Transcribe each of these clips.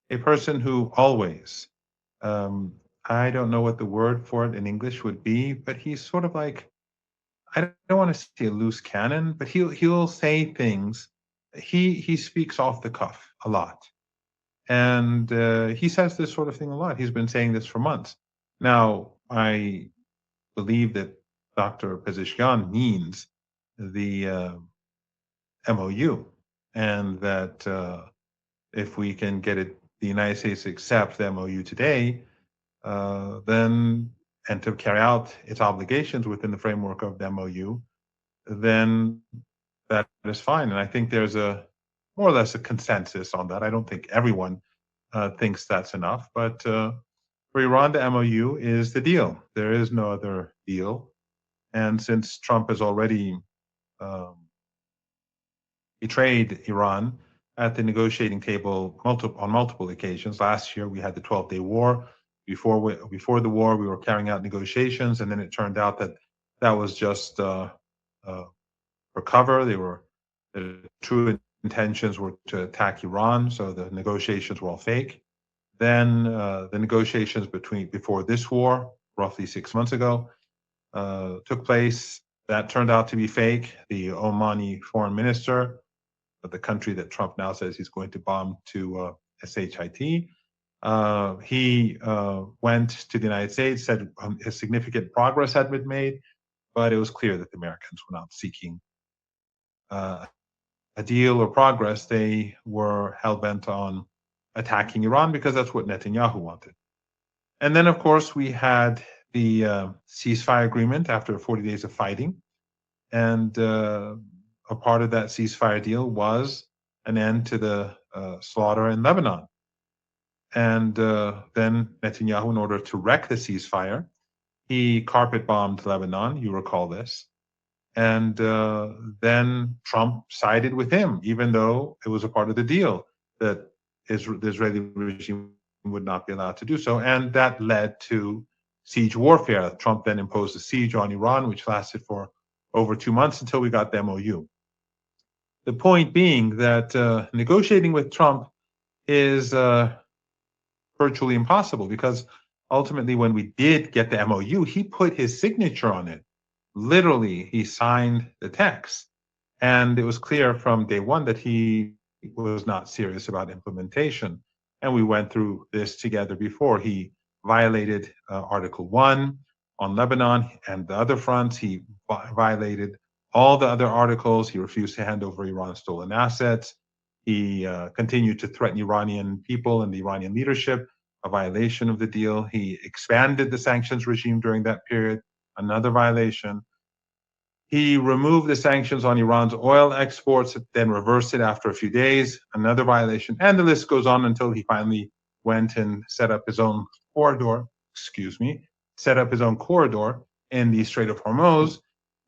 a person who always, um, I don't know what the word for it in English would be, but he's sort of like, I don't want to say a loose cannon, but he'll say things. He speaks off the cuff a lot, and he says this sort of thing a lot. He's been saying this for months. Now, I believe that Dr. Pezeshkian means the MOU, and that if we can get it, the United States to accept the MOU today, then and to carry out its obligations within the framework of the MOU, then that is fine. And I think there's a more or less a consensus on that. I don't think everyone thinks that's enough, but for Iran, the MOU is the deal. There is no other deal. And since Trump has already um, betrayed Iran at the negotiating table on multiple occasions. Last year, we had the 12-day war. Before the war, we were carrying out negotiations, and then it turned out that that was just for cover. The true intentions were to attack Iran, so the negotiations were all fake. Then the negotiations before this war, roughly 6 months ago, took place. That turned out to be fake. The Omani foreign minister of the country that Trump now says he's going to bomb to SHIT. He went to the United States, said a significant progress had been made, but it was clear that the Americans were not seeking uh, a deal or progress. They were hell bent on attacking Iran because that's what Netanyahu wanted. And then, of course, we had the ceasefire agreement after 40 days of fighting. And a part of that ceasefire deal was an end to the slaughter in Lebanon. And then Netanyahu, in order to wreck the ceasefire, he carpet bombed Lebanon. You recall this. And then Trump sided with him, even though it was a part of the deal that the Israeli regime would not be allowed to do so. And that led to siege warfare. Trump then imposed a siege on Iran, which lasted for over 2 months until we got the MOU. The point being that negotiating with Trump is virtually impossible because ultimately, when we did get the MOU, he put his signature on it. Literally, he signed the text. And it was clear from day one that he was not serious about implementation. And we went through this together before. He violated Article 1 on Lebanon and the other fronts. He violated all the other articles. He refused to hand over Iran's stolen assets. He continued to threaten Iranian people and the Iranian leadership, a violation of the deal. He expanded the sanctions regime during that period, another violation. He removed the sanctions on Iran's oil exports, then reversed it after a few days, another violation. And the list goes on until he finally went and set up his own corridor, in the Strait of Hormuz,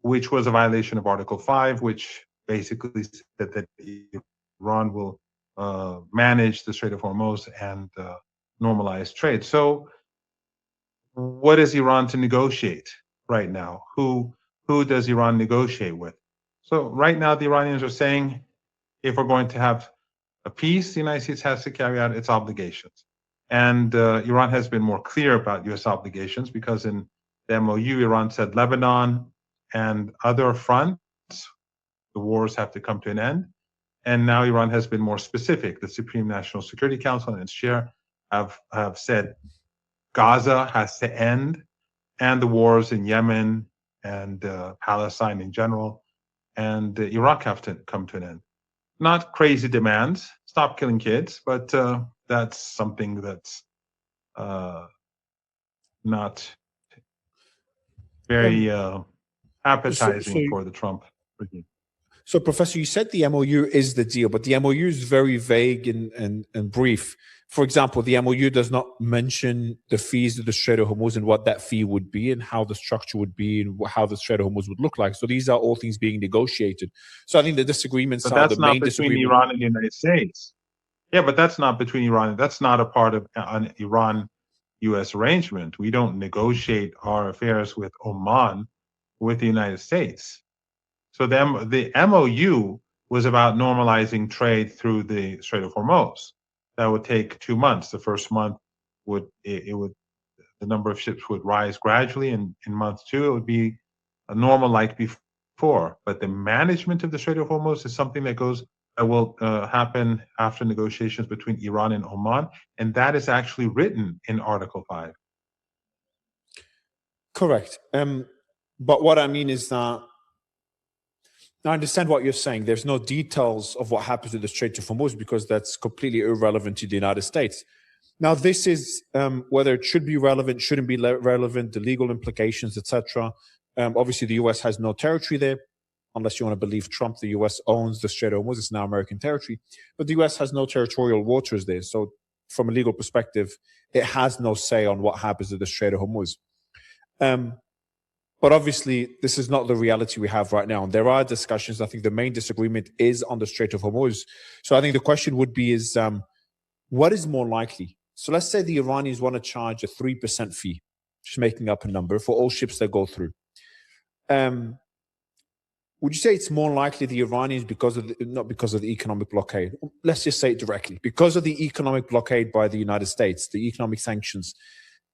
which was a violation of Article 5, which basically said that Iran will manage the Strait of Hormuz and normalize trade. So what is Iran to negotiate right now? Who does Iran negotiate with? So right now, the Iranians are saying, if we're going to have a peace, the United States has to carry out its obligations. And Iran has been more clear about U.S. obligations because in the MOU, Iran said Lebanon and other fronts, the wars have to come to an end. And now Iran has been more specific. The Supreme National Security Council and its chair have said Gaza has to end, and the wars in Yemen and Palestine in general and Iraq have to come to an end. Not crazy demands, stop killing kids, but that's something that's not very So, appetizing for the Trump regime. so, Professor, you said the MOU is the deal, but the MOU is very vague and brief. For example, the MOU does not mention the fees of the Strait of Hormuz and what that fee would be and how the structure would be and how the Strait of Hormuz would look like. So these are all things being negotiated. So I think the disagreements But are that's the not main between disagreement. Iran and the United States. Yeah, but that's not between Iran. That's not a part of an Iran-U.S. arrangement. We don't negotiate our affairs with Oman with the United States. So the MOU was about normalizing trade through the Strait of Hormuz. that would take 2 months. The first month would the number of ships would rise gradually, and in month two it would be a normal like before. But the management of the Strait of Hormuz is something that will happen after negotiations between Iran and Oman, and that is actually written in Article 5. Correct. But what I mean is that I understand what you're saying. There's no details of what happens to the Strait of Hormuz because that's completely irrelevant to the United States. Now, this is whether it should be relevant, shouldn't be relevant, the legal implications, etc. Obviously, the U.S. has no territory there, unless you want to believe Trump. The U.S. owns the Strait of Hormuz; it's now American territory, but the U.S. has no territorial waters there. So, from a legal perspective, it has no say on what happens to the Strait of Hormuz. But obviously, this is not the reality we have right now. And there are discussions. I think the main disagreement is on the Strait of Hormuz. So I think the question would be is, what is more likely? So let's say the Iranians want to charge a 3% fee, just making up a number, for all ships that go through. Would you say it's more likely the Iranians, not because of the economic blockade, let's just say it directly, because of the economic blockade by the United States, the economic sanctions,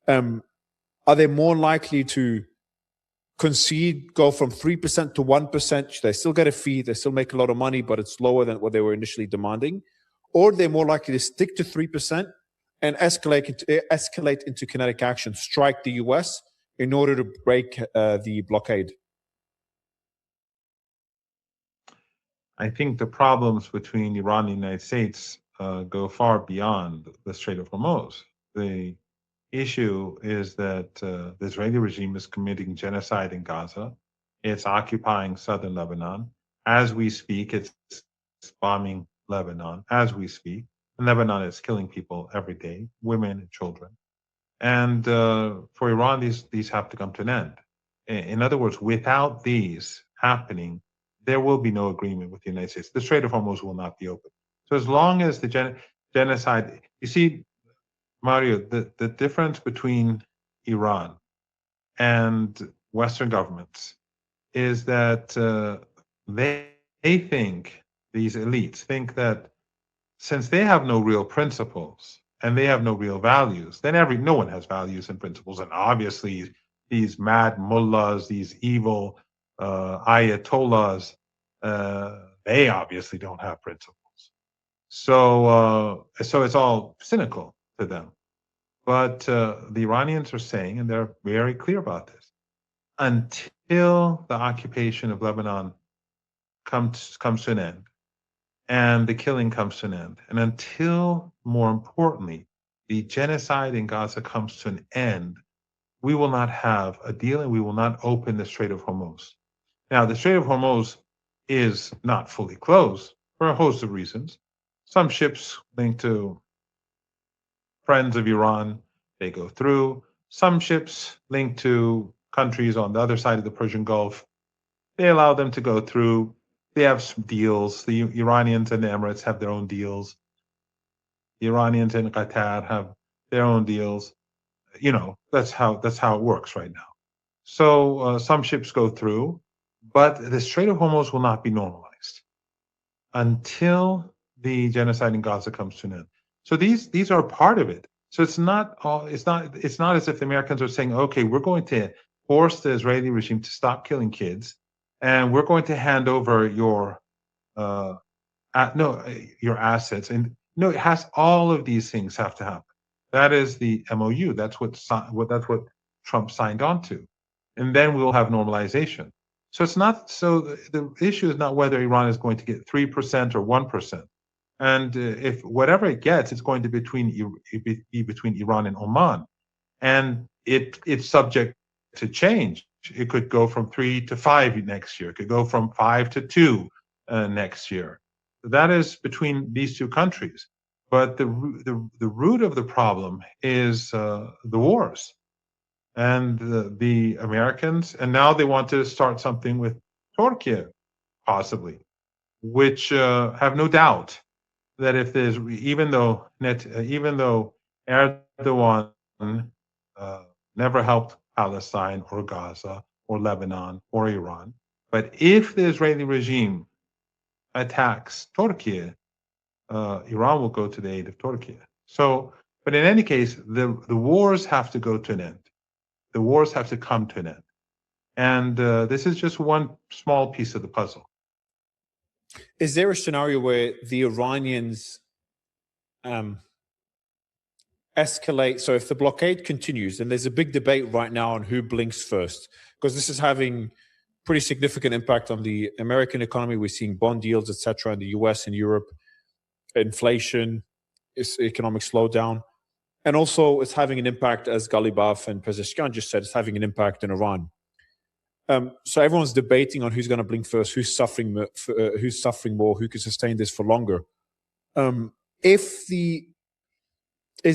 are they more likely to concede, go from 3% to 1%? They still get a fee, they still make a lot of money, but it's lower than what they were initially demanding? Or they're more likely to stick to 3% and escalate into kinetic action, strike the US in order to break the blockade? I think the problems between Iran and the United States go far beyond the Strait of Hormuz. The issue is that the Israeli regime is committing genocide in Gaza. It's occupying southern Lebanon. As we speak, it's bombing Lebanon as we speak. And Lebanon is killing people every day, women and children. And for Iran, these have to come to an end. In other words, without these happening, there will be no agreement with the United States. The Strait of Hormuz will not be open. So as long as the genocide, you see, Mario, the difference between Iran and Western governments is that they think, these elites think that since they have no real principles and they have no real values, then no one has values and principles. And obviously, these mad mullahs, these evil ayatollahs, they obviously don't have principles. So it's all cynical to them. But the Iranians are saying, and they're very clear about this, until the occupation of Lebanon comes to an end, and the killing comes to an end, and until, more importantly, the genocide in Gaza comes to an end, we will not have a deal, and we will not open the Strait of Hormuz. Now, the Strait of Hormuz is not fully closed for a host of reasons. Some ships linked to friends of Iran, they go through. Some ships linked to countries on the other side of the Persian Gulf, they allow them to go through. They have some deals. The Iranians and the Emirates have their own deals. The Iranians and Qatar have their own deals. You know, that's how it works right now. So some ships go through, but the Strait of Hormuz will not be normalized until the genocide in Gaza comes to an end. So these are part of it. So it's not as if the Americans are saying, okay, we're going to force the Israeli regime to stop killing kids, and we're going to hand over your assets. And no, it has, all of these things have to happen. That is the MOU. That's what Trump signed on to, and then we'll have normalization. So it's not. So the issue is not whether Iran is going to get 3% or 1%. And if whatever it gets, it's going to be between Iran and Oman, and it's subject to change. It could go from 3 to 5 next year. It could go from 5 to 2 next year. That is between these two countries. But the root of the problem is the wars and the Americans, and now they want to start something with Turkey, possibly, which have no doubt that if there's, even though Erdogan never helped Palestine or Gaza or Lebanon or Iran, but if the Israeli regime attacks Turkey, Iran will go to the aid of Turkey. So, but in any case, the wars have to go to an end. The wars have to come to an end. And this is just one small piece of the puzzle. Is there a scenario where the Iranians escalate? So if the blockade continues, and there's a big debate right now on who blinks first, because this is having pretty significant impact on the American economy. We're seeing bond yields, etc., in the US and Europe, inflation, economic slowdown. And also it's having an impact, as Ghalibaf and Pezeshkian just said, it's having an impact in Iran. So everyone's debating on who's going to blink first, who's suffering more, who can sustain this for longer. Is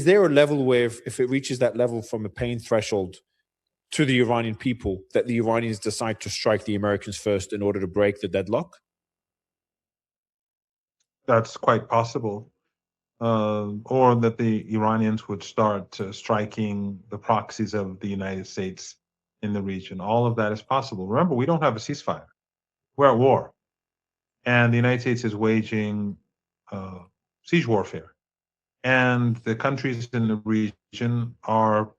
there a level where if it reaches that level from a pain threshold to the Iranian people, that the Iranians decide to strike the Americans first in order to break the deadlock? That's quite possible. Or that the Iranians would start striking the proxies of the United States in the region. All of that is possible. Remember, we don't have a ceasefire. We're at war. And the United States is waging siege warfare. And the countries in the region are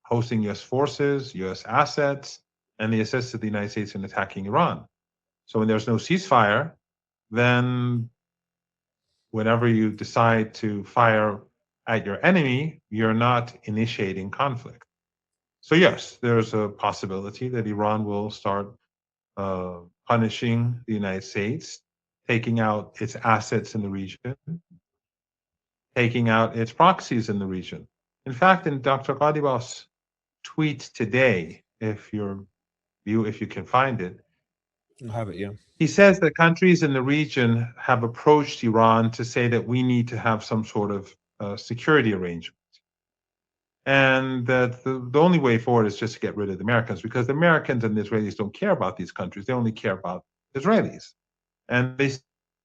hosting U.S. forces, U.S. assets, and they assisted the United States in attacking Iran. So when there's no ceasefire, then whenever you decide to fire at your enemy, you're not initiating conflict. So yes, there's a possibility that Iran will start punishing the United States, taking out its assets in the region, taking out its proxies in the region. In fact, in Dr. Ghalibaf's tweet today, if you can find it, I have it, yeah. He says that countries in the region have approached Iran to say that we need to have some sort of security arrangement. And that the only way forward is just to get rid of the Americans, because the Americans and the Israelis don't care about these countries. They only care about Israelis. And they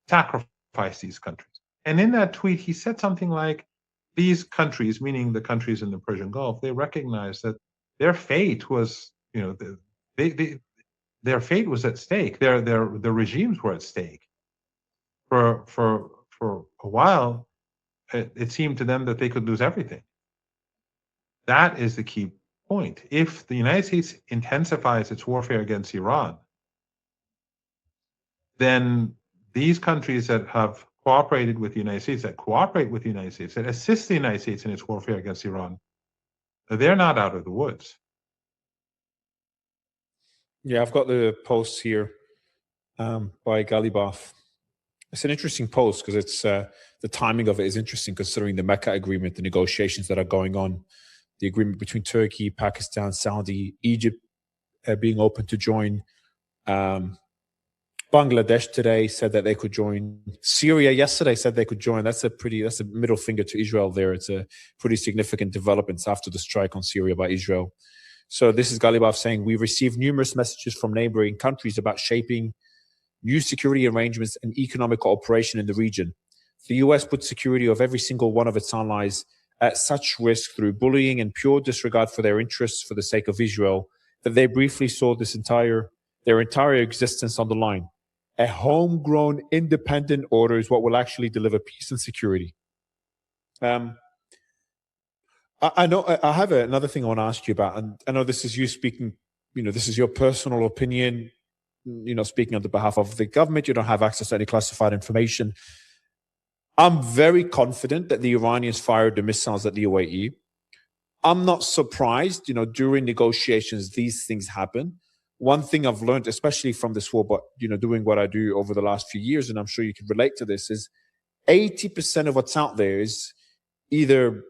sacrifice these countries. And in that tweet, he said something like, these countries, meaning the countries in the Persian Gulf, they recognize that their fate was, their fate was at stake. Their regimes were at stake. For a while, it seemed to them that they could lose everything. That is the key point. If the United States intensifies its warfare against Iran, then these countries that have cooperated with the United States, that cooperate with the United States, that assist the United States in its warfare against Iran, they're not out of the woods. Yeah, I've got the post here by Ghalibaf. It's an interesting post because it's the timing of it is interesting, considering the Mecca agreement, the negotiations that are going on, the agreement between Turkey, Pakistan, Saudi, Egypt being open to join. Bangladesh today said that they could join. Syria yesterday said they could join. That's a middle finger to Israel there. It's a pretty significant developments after the strike on Syria by Israel. So this is Ghalibaf saying, we received numerous messages from neighboring countries about shaping new security arrangements and economic cooperation in the region. The US put security of every single one of its allies at such risk through bullying and pure disregard for their interests for the sake of Israel that they briefly saw their entire existence on the line. A homegrown independent order is what will actually deliver peace and security. I know I have another thing I want to ask you about, and I know this is you speaking, this is your personal opinion, speaking on the behalf of the government. You don't have access to any classified information. I'm very confident that the Iranians fired the missiles at the UAE. I'm not surprised, during negotiations, these things happen. One thing I've learned, especially from this war, but, doing what I do over the last few years, and I'm sure you can relate to this, is 80% of what's out there is either,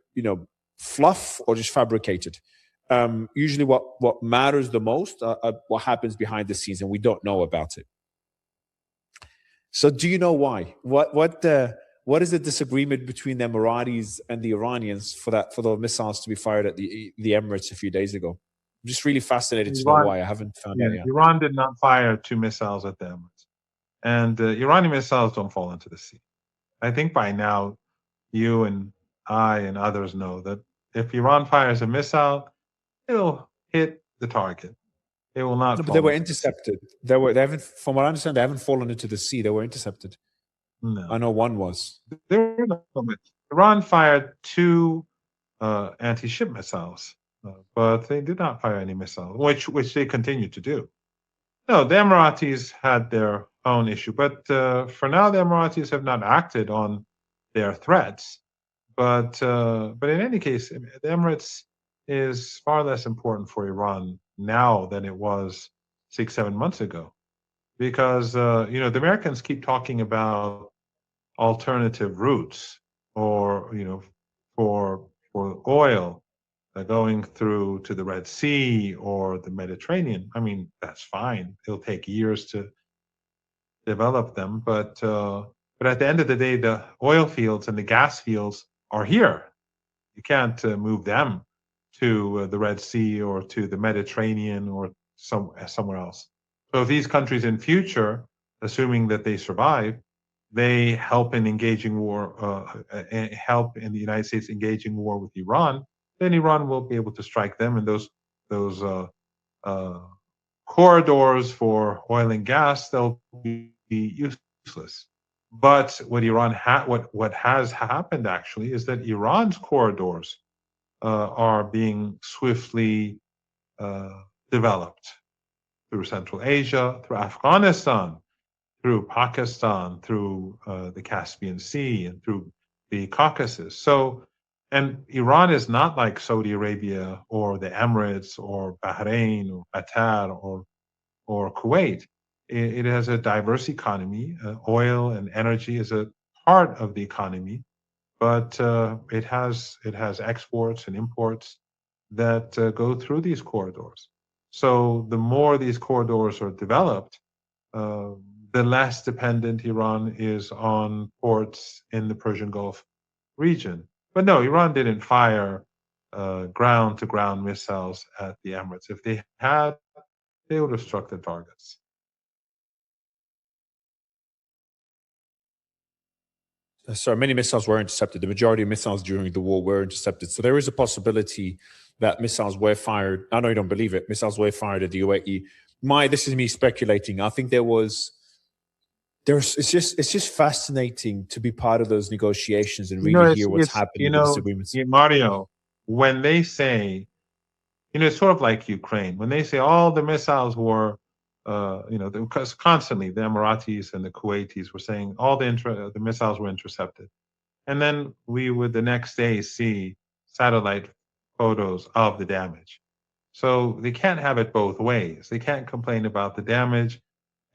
fluff or just fabricated. Usually what matters the most what happens behind the scenes, and we don't know about it. So do you know why? What is the disagreement between the Emiratis and the Iranians for the missiles to be fired at the Emirates a few days ago? I'm just really fascinated to know why. I haven't found out yet. Iran did not fire 2 missiles at the Emirates. And Iranian missiles don't fall into the sea. I think by now, you and I and others know that if Iran fires a missile, it'll hit the target. It will not. No, but they were intercepted. They haven't, from what I understand, they haven't fallen into the sea. They were intercepted. I No, know one was. there were no. Iran fired two anti-ship missiles, but they did not fire any missiles, which they continue to do. No, the Emiratis had their own issue, but for now, the Emiratis have not acted on their threats. But in any case, the Emirates is far less important for Iran now than it was 6, 7 months ago, because the Americans keep talking about alternative routes, or for oil going through to the Red Sea or the Mediterranean. I mean, that's fine. It'll take years to develop them, but at the end of the day, the oil fields and the gas fields are here. You can't move them to the Red Sea or to the Mediterranean or somewhere else. So if these countries in future, assuming that they survive, they help in engaging war, help in the United States engaging war with Iran, then Iran will be able to strike them, and those uh, corridors for oil and gas, they'll be useless. But what has happened actually is that Iran's corridors are being swiftly uh, developed through Central Asia, through Afghanistan, through Pakistan, through the Caspian Sea, and through the Caucasus. So, and Iran is not like Saudi Arabia or the Emirates or Bahrain or Qatar or Kuwait. It has a diverse economy. Oil and energy is a part of the economy, but it has exports and imports that go through these corridors. So the more these corridors are developed, uh, the less dependent Iran is on ports in the Persian Gulf region. But no, Iran didn't fire ground-to-ground missiles at the Emirates. If they had, they would have struck the targets. So many missiles were intercepted. The majority of missiles during the war were intercepted. So there is a possibility that missiles were fired. I know you don't believe it. Missiles were fired at the UAE. This is me speculating. I think it's just fascinating to be part of those negotiations and really It's hear what's happening with the disagreements. Mario, when they say, it's sort of like Ukraine. When they say all the missiles were, because constantly the Emiratis and the Kuwaitis were saying all the missiles were intercepted. And then we would the next day see satellite photos of the damage. So they can't have it both ways. They can't complain about the damage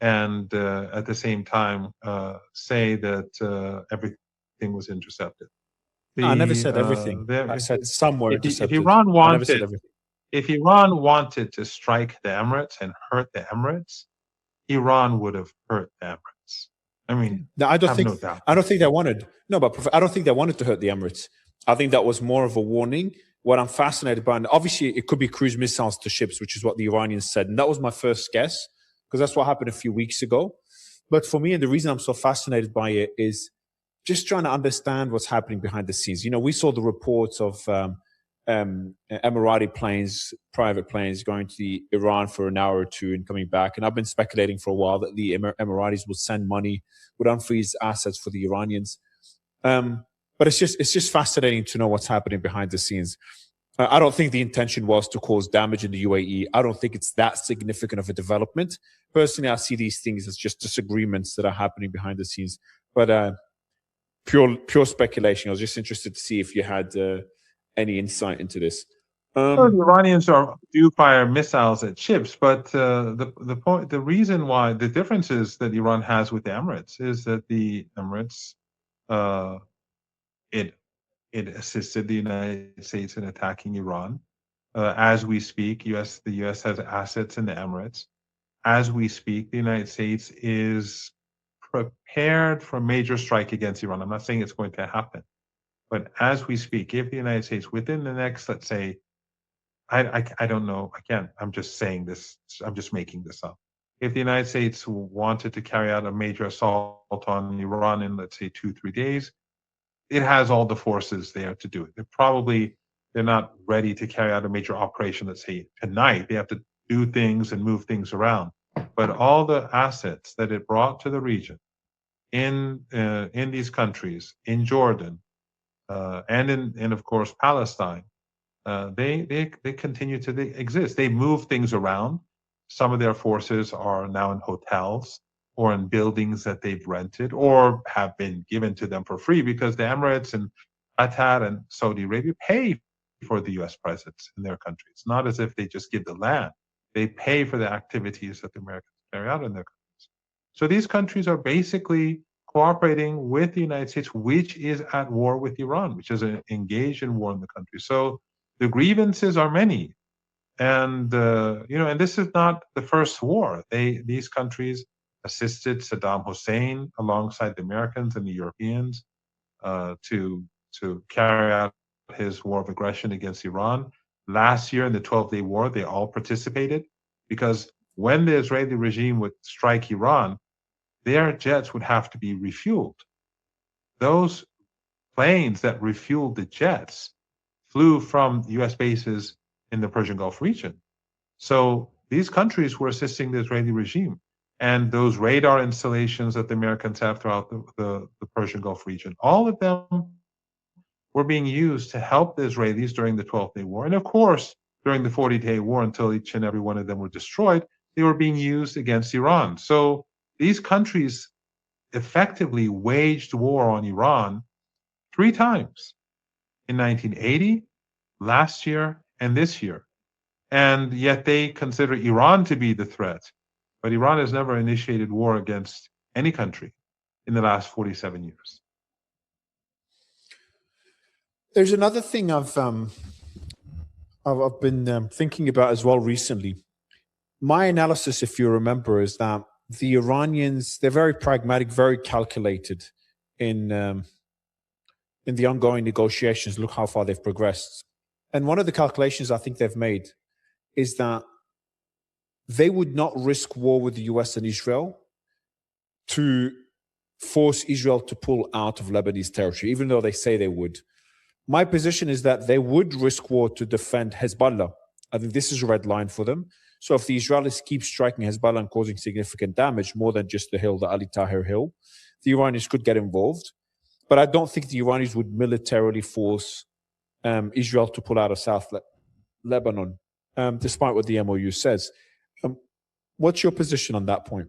and at the same time say that everything was intercepted. No, I never The, said everything. I said some were if intercepted. Iran I never said wanted everything. if Iran wanted to strike the Emirates and hurt the Emirates, Iran would have hurt the Emirates. I mean, No, I don't have think. no doubt. I don't think they wanted. No, but I don't think they wanted to hurt the Emirates. I think that was more of a warning. What I'm fascinated by, and obviously, it could be cruise missiles to ships, which is what the Iranians said, and that was my first guess because that's what happened a few weeks ago. But for me, and the reason I'm so fascinated by it is just trying to understand what's happening behind the scenes. We saw the reports of Emirati planes, private planes, going to Iran for an hour or two and coming back. And I've been speculating for a while that the Emiratis would send money, would unfreeze assets for the Iranians. But it's just fascinating to know what's happening behind the scenes. I don't think the intention was to cause damage in the UAE. I don't think it's that significant of a development. Personally, I see these things as just disagreements that are happening behind the scenes. But pure speculation. I was just interested to see if you had any insight into this. Well, the Iranians do fire missiles at ships, but the reason why the differences that Iran has with the Emirates is that the Emirates uh, it assisted the United States in attacking Iran. As we speak, the U.S. has assets in the Emirates. As we speak, the United States is prepared for a major strike against Iran. I'm not saying it's going to happen, but as we speak, if the United States within the next, let's say, I don't know, again, I'm just saying this, I'm just making this up. If the United States wanted to carry out a major assault on Iran in, let's say, 2, 3 days, it has all the forces there to do it. They're not ready to carry out a major operation, let's say, tonight. They have to do things and move things around. But all the assets that it brought to the region, in these countries, in Jordan, and in of course Palestine, they continue to exist. They move things around. Some of their forces are now in hotels or in buildings that they've rented or have been given to them for free because the Emirates and Qatar and Saudi Arabia pay for the U.S. presence in their country. It's not as if they just give the land. They pay for the activities that the Americans carry out in their countries. So these countries are basically cooperating with the United States, which is at war with Iran, which is engaged in war in the country. So the grievances are many, and and this is not the first war. These countries assisted Saddam Hussein alongside the Americans and the Europeans to carry out his war of aggression against Iran. Last year in the 12-day war, they all participated because when the Israeli regime would strike Iran, their jets would have to be refueled. Those planes that refueled the jets flew from US bases in the Persian Gulf region. So these countries were assisting the Israeli regime. And those radar installations that the Americans have throughout the Persian Gulf region, all of them were being used to help the Israelis during the 12-day war. And of course, during the 40-day war, until each and every one of them were destroyed, they were being used against Iran. So these countries effectively waged war on Iran 3 times in 1980, last year, and this year. And yet they consider Iran to be the threat. But Iran has never initiated war against any country in the last 47 years. There's another thing I've been thinking about as well recently. My analysis, if you remember, is that the Iranians, they're very pragmatic, very calculated in the ongoing negotiations. Look how far they've progressed. And one of the calculations I think they've made is that they would not risk war with the US and Israel to force Israel to pull out of Lebanese territory, even though they say they would. My position is that they would risk war to defend Hezbollah. I think this is a red line for them. So if the Israelis keep striking Hezbollah and causing significant damage, more than just the hill, the Ali Tahrir hill, the Iranians could get involved. But I don't think the Iranians would militarily force Israel to pull out of South Lebanon, despite what the MOU says. What's your position on that point?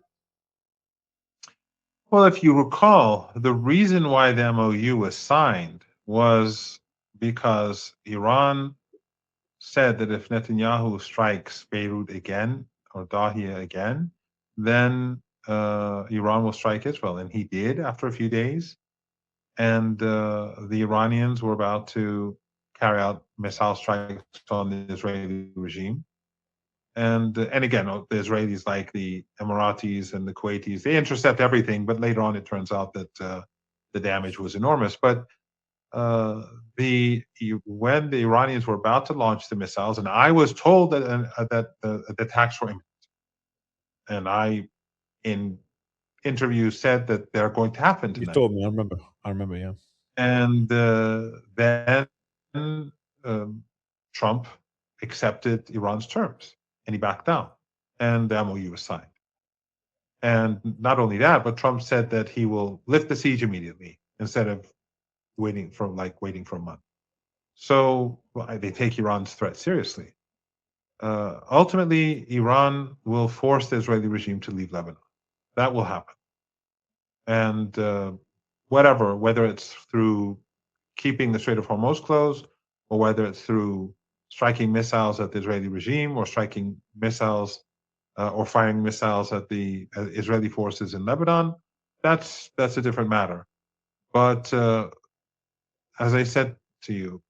Well, if you recall, the reason why the MOU was signed was because Iran said that if Netanyahu strikes Beirut again or Dahia again, then Iran will strike Israel. And he did after a few days. And the Iranians were about to carry out missile strikes on the Israeli regime. And again, the Israelis, like the Emiratis and the Kuwaitis, they intercept everything. But later on, it turns out that the damage was enormous. But when the Iranians were about to launch the missiles, and I was told that the attacks were imminent, and I, in interviews, said that they're going to happen tonight. You told me. I remember. Yeah. And then Trump accepted Iran's terms, and he backed down, and the MOU was signed. And not only that, but Trump said that he will lift the siege immediately instead of waiting for a month. So they take Iran's threat seriously. Ultimately, Iran will force the Israeli regime to leave Lebanon. That will happen. And whether it's through keeping the Strait of Hormuz closed, or whether it's through striking missiles at the Israeli regime, or striking missiles or firing missiles at the Israeli forces in Lebanon, that's a different matter. But as I said to you,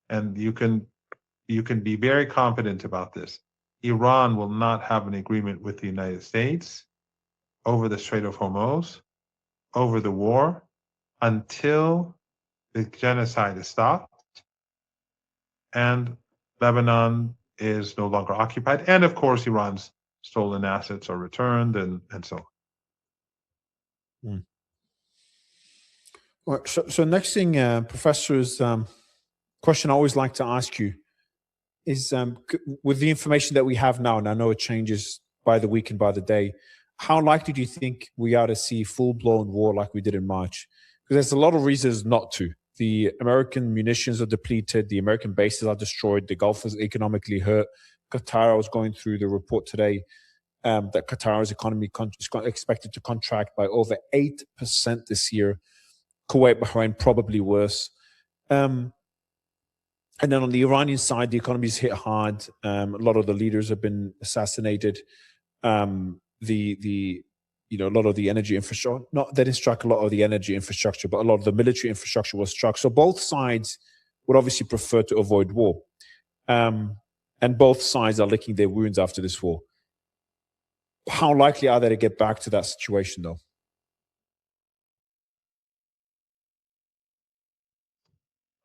and you can be very confident about this, Iran will not have an agreement with the United States over the Strait of Hormuz, over the war, until the genocide is stopped and Lebanon is no longer occupied, and of course Iran's stolen assets are returned, and so on. Well, so next thing, Professor, is question I always like to ask you is, with the information that we have now, and I know it changes by the week and by the day, how likely do you think we are to see full-blown war like we did in March? Because there's a lot of reasons not to. The American munitions are depleted. The American bases are destroyed. The Gulf is economically hurt. Qatar, I was going through the report today, that Qatar's economy is expected to contract by over 8% this year. Kuwait, Bahrain, probably worse. And then on the Iranian side, the economy is hit hard. A lot of the leaders have been assassinated. A lot of the energy infrastructure, not they didn't strike a lot of the energy infrastructure, but a lot of the military infrastructure was struck. So both sides would obviously prefer to avoid war. And both sides are licking their wounds after this war. How likely are they to get back to that situation, though?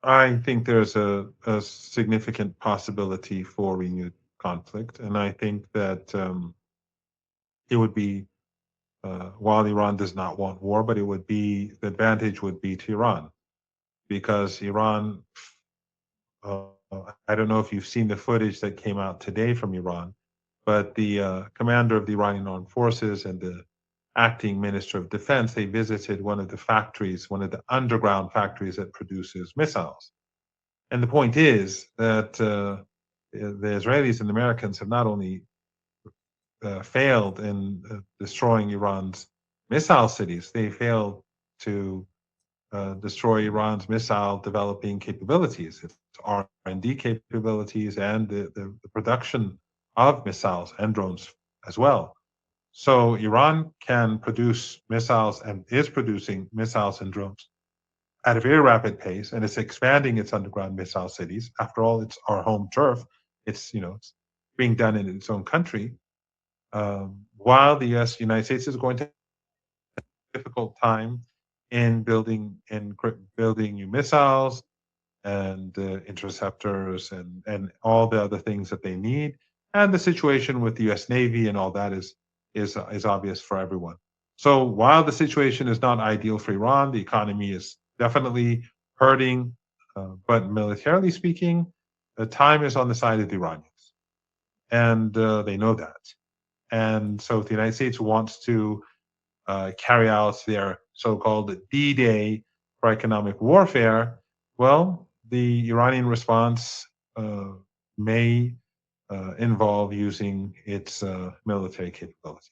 I think there's a significant possibility for renewed conflict, and I think that it would be, while Iran does not want war, but the advantage would be to Iran, because Iran, I don't know if you've seen the footage that came out today from Iran, but the commander of the Iranian armed forces and the acting minister of defense, they visited one of the underground factories that produces missiles. And the point is that the Israelis and the Americans have not only failed in destroying Iran's missile cities, they failed to destroy Iran's missile developing capabilities, its R&D capabilities, and the production of missiles and drones as well. So Iran can produce missiles and is producing missiles and drones at a very rapid pace, and it's expanding its underground missile cities. After all, it's our home turf. It's being done in its own country, while the United States is going to have a difficult time in building new missiles and interceptors and all the other things that they need. And the situation with the U.S. Navy and all that is obvious for everyone. So while the situation is not ideal for Iran, the economy is definitely hurting. But militarily speaking, the time is on the side of the Iranians, and they know that. And so if the United States wants to carry out their so-called D-Day for economic warfare, well, the Iranian response may involve using its military capability.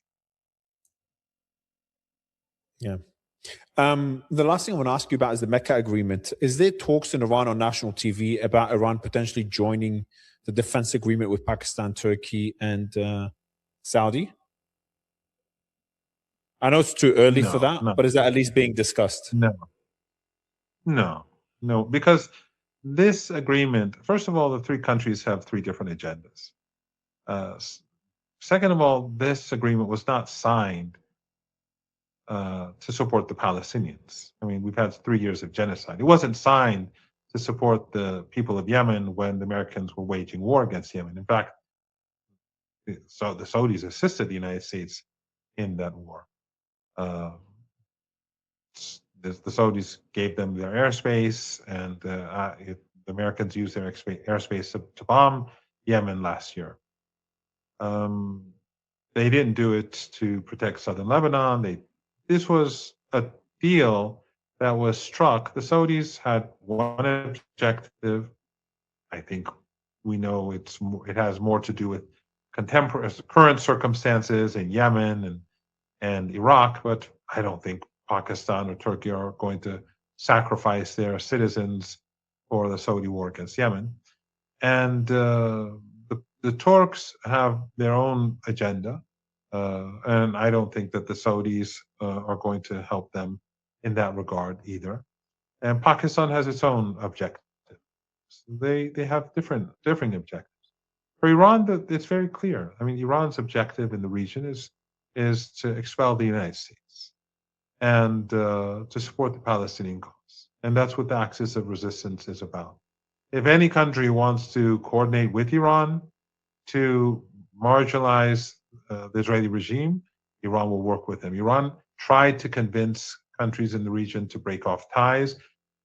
Yeah. The last thing I want to ask you about is the Mecca agreement. Is there talks in Iran on national TV about Iran potentially joining the defense agreement with Pakistan, Turkey, and Saudi? I know it's too early for that, but is that at least being discussed? No, because this agreement, first of all, the three countries have three different agendas. Second of all, this agreement was not signed to support the Palestinians. I mean, we've had 3 years of genocide. It wasn't signed to support the people of Yemen when the Americans were waging war against Yemen. In fact, so the Saudis assisted the United States in that war. The Saudis gave them their airspace, and the Americans used their airspace to bomb Yemen last year. They didn't do it to protect southern Lebanon. This was a deal that was struck. The Saudis had one objective. I think we know it has more to do with current circumstances in Yemen and Iraq, but I don't think Pakistan or Turkey are going to sacrifice their citizens for the Saudi war against Yemen. And the Turks have their own agenda, and I don't think that the Saudis are going to help them in that regard either. And Pakistan has its own objectives. They have different objectives. For Iran, it's very clear. I mean, Iran's objective in the region is to expel the United States and to support the Palestinian cause. And that's what the axis of resistance is about. If any country wants to coordinate with Iran to marginalize the Israeli regime, Iran will work with them. Iran tried to convince countries in the region to break off ties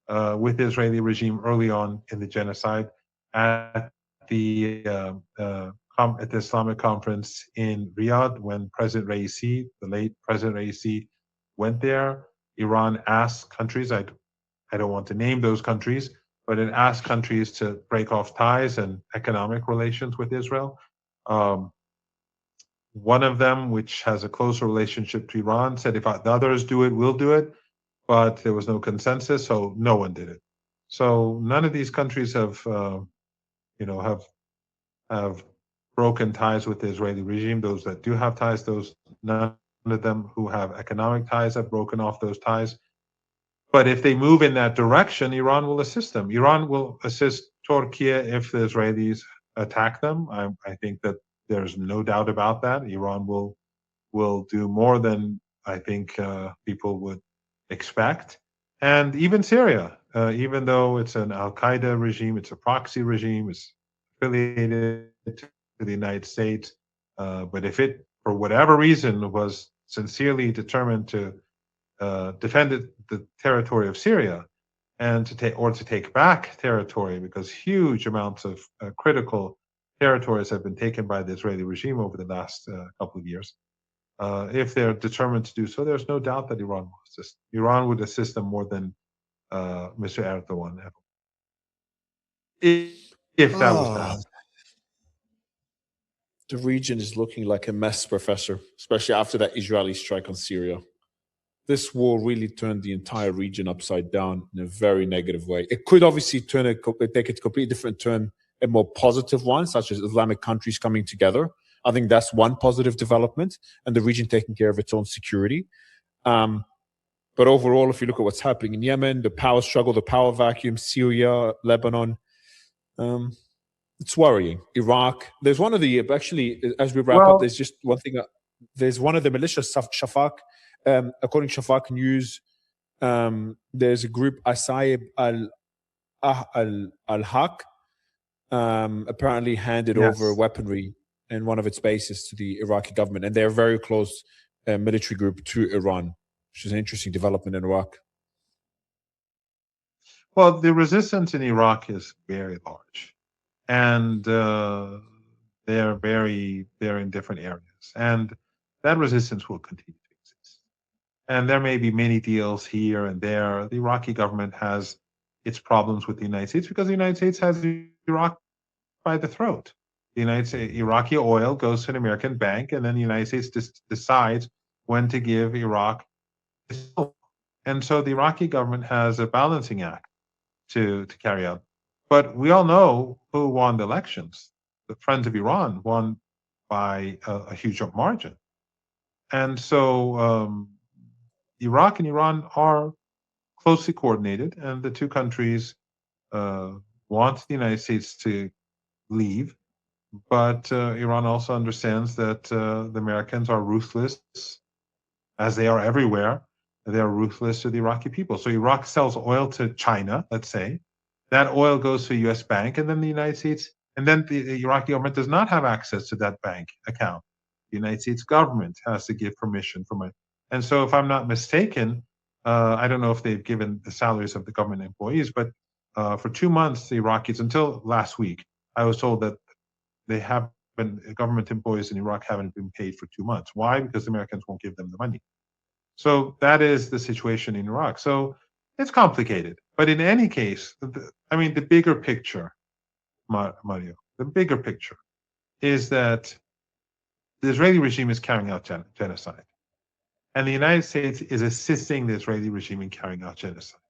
with the Israeli regime early on in the genocide at the at the Islamic conference in Riyadh when President Raisi, the late President Raisi, went there. Iran asked countries, I don't want to name those countries, but it asked countries to break off ties and economic relations with Israel. Um, one of them, which has a closer relationship to Iran, said if the others do it, we'll do it. But there was no consensus, so no one did it. So none of these countries have, have broken ties with the Israeli regime. Those that do have ties, none of them who have economic ties have broken off those ties. But if they move in that direction, Iran will assist them. Iran will assist Turkey if the Israelis attack them. I think that there's no doubt about that. Iran will do more than I think people would expect. And even Syria, even though it's an Al Qaeda regime, it's a proxy regime, it's affiliated to the United States. But if it, for whatever reason, was sincerely determined to defend the territory of Syria and to take back territory, because huge amounts of critical territories have been taken by the Israeli regime over the last couple of years. If they're determined to do so, there's no doubt that Iran will assist. Iran would assist them more than Mr. Erdogan ever. If that was to Ah, happen. the region is looking like a mess, Professor, especially after that Israeli strike on Syria. This war really turned the entire region upside down in a very negative way. It could obviously take a completely different turn, a more positive one, such as Islamic countries coming together. I think that's one positive development, and the region taking care of its own security. But overall, if you look at what's happening in Yemen, the power struggle, the power vacuum, Syria, Lebanon, it's worrying. Iraq. There's one of the, actually, as we wrap up, there's just one thing. There's one of the militias, Shafaq. According to Shafaq News, there's a group, Asaib al-Haq, apparently handed over weaponry in one of its bases to the Iraqi government. And they're a very close military group to Iran, which is an interesting development in Iraq. Well, the resistance in Iraq is very large, and they're in different areas, and that resistance will continue to exist. And there may be many deals here and there. The Iraqi government has its problems with the United States because the United States has Iraq by the throat. The United States, Iraqi oil goes to an American bank, and then the United States decides when to give Iraq. And so the Iraqi government has a balancing act to carry out. But we all know who won the elections. The Friends of Iran won by a huge margin. And so Iraq and Iran are closely coordinated, and the two countries want the United States to leave. But Iran also understands that the Americans are ruthless, as they are everywhere. They are ruthless to the Iraqi people. So Iraq sells oil to China, let's say. That oil goes to a U.S. bank, and then the United States, and then the Iraqi government does not have access to that bank account. The United States government has to give permission from it. And so, if I'm not mistaken, I don't know if they've given the salaries of the government employees, but for 2 months, the Iraqis, until last week, I was told that they have been government employees in Iraq haven't been paid for 2 months. Why? Because the Americans won't give them the money. So that is the situation in Iraq. So it's complicated. But in any case, the bigger picture, Mario, the bigger picture is that the Israeli regime is carrying out genocide. And the United States is assisting the Israeli regime in carrying out genocide.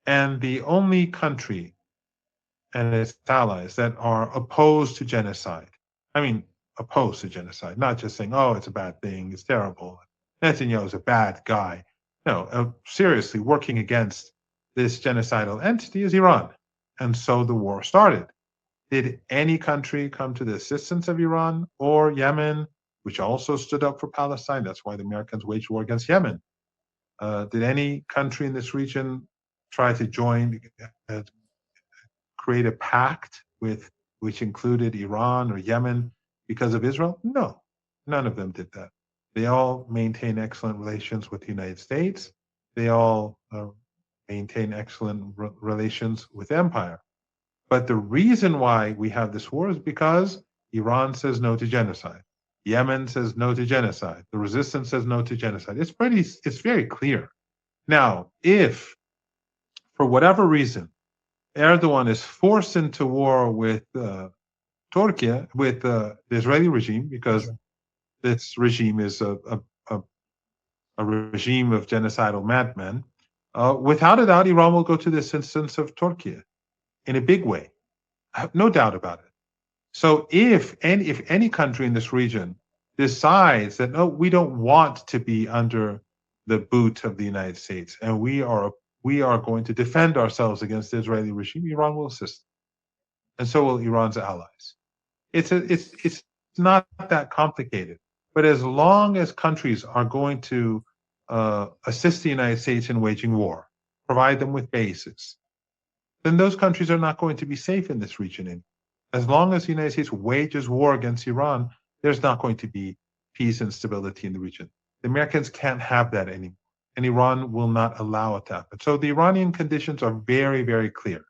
And the only country and its allies that are opposed to genocide, opposed to genocide, not just saying, oh, it's a bad thing, it's terrible, Netanyahu is a bad guy. No, seriously working against this genocidal entity is Iran. And so the war started. Did any country come to the assistance of Iran or Yemen, which also stood up for Palestine? That's why the Americans waged war against Yemen. Did any country in this region try to join, create a pact which included Iran or Yemen because of Israel? No, none of them did that. They all maintain excellent relations with the United States. They all maintain excellent relations with empire. But the reason why we have this war is because Iran says no to genocide. Yemen says no to genocide. The resistance says no to genocide. It's very clear. Now, if for whatever reason Erdogan is forced into war with Turkey, with the Israeli regime, because this regime is a regime of genocidal madmen, without a doubt, Iran will go to the assistance of Turkey in a big way. I have no doubt about it. So if any country in this region decides that no, we don't want to be under the boot of the United States, and we are going to defend ourselves against the Israeli regime, Iran will assist, and so will Iran's allies. It's not that complicated. But as long as countries are going to assist the United States in waging war, provide them with bases, then those countries are not going to be safe in this region. As long as the United States wages war against Iran, there's not going to be peace and stability in the region. The Americans can't have that anymore, and Iran will not allow it to happen. So the Iranian conditions are very, very clear.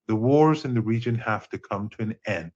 The wars in the region have to come to an end.